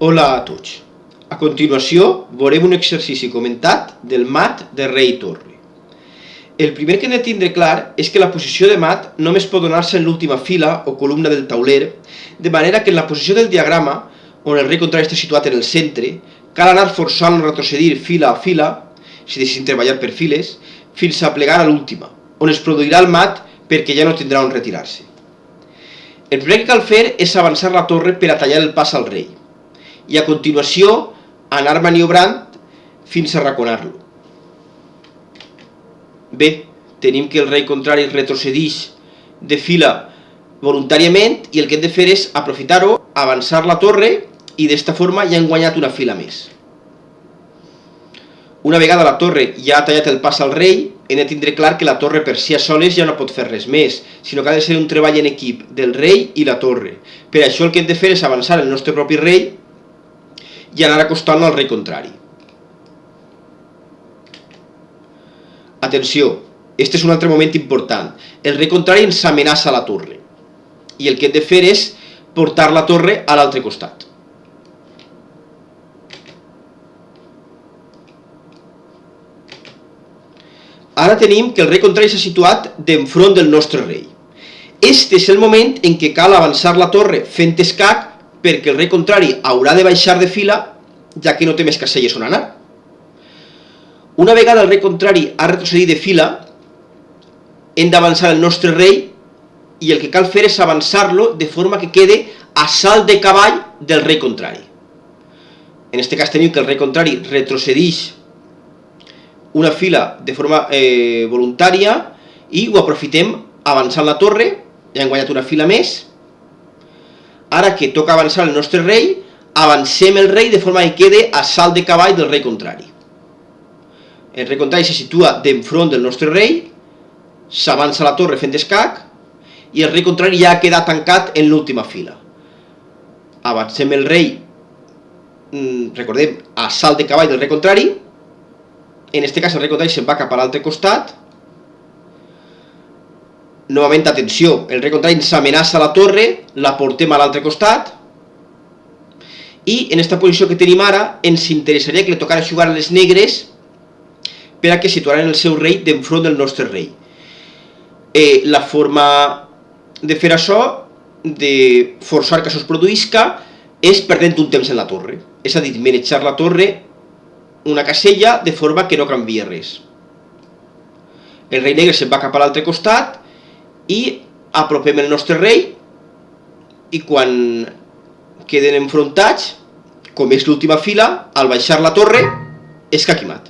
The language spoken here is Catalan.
Hola a tots. A continuació, veurem un exercici comentat del mat de rei i torre. El primer que hem de tindre clar és que la posició de mat només pot donar-se en l'última fila o columna del tauler, de manera que en la posició del diagrama, on el rei contrari està situat en el centre, cal anar forçant o retrocedir fila a fila, si deixem treballar per files, fins a plegar a l'última, on es produirà el mat perquè ja no tindrà on retirar-se. El primer que cal fer és avançar la torre per a tallar el pas al rei, i a continuació anar maniobrant fins a arraconar-lo. Bé, tenim que el rei contrari retrocedeix de fila voluntàriament i el que hem de fer és aprofitar-ho, avançar la torre i d'esta forma ja hem guanyat una fila més. Una vegada la torre ja ha tallat el pas al rei, hem de tindre clar que la torre per si a soles ja no pot fer res més, sinó que ha de ser un treball en equip del rei i la torre. Per això el que hem de fer és avançar el nostre propi rei i anar acostant-lo al rei contrari. Atenció, este és un altre moment important. El rei contrari ens amenaça a la torre i el que hem de fer és portar la torre a l'altre costat. Ara tenim que el rei contrari s'ha situat d'enfront del nostre rei. Este és el moment en què cal avançar la torre fent escac perquè el rei contrari haurà de baixar de fila, ja que no té més caselles on anar. Una vegada el rei contrari ha retrocedit de fila, hem d'avançar el nostre rei i el que cal fer és avançar-lo de forma que quede a salt de cavall del rei contrari. En aquest cas tenim que el rei contrari retrocedeix una fila de forma voluntària i ho aprofitem avançant la torre, ja hem guanyat una fila més. Ara que toca avançar el nostre rei, avancem el rei de forma que quede a salt de cavall del rei contrari. El rei contrari se situa d'enfront del nostre rei, s'avança la torre fent escac i el rei contrari ja ha quedat tancat en l'última fila. Avancem el rei, recordem, a salt de cavall del rei contrari. En aquest cas el rei contrari se'n va cap a l'altre costat. Novament, atenció, el rei contrari ens amenaça a la torre, la portem a l'altre costat i en aquesta posició que tenim ara ens interessaria que li tocara jugar a les negres per a que situaran el seu rei d'enfront del nostre rei. La forma de fer això, de forçar que això es produïsca, és perdent un temps en la torre. És a dir, manejar la torre una casella de forma que no canvia res. El rei negre se'n va cap a l'altre costat i apropem el nostre rei i quan queden enfrontats, com és l'última fila, al baixar la torre, escac i mat.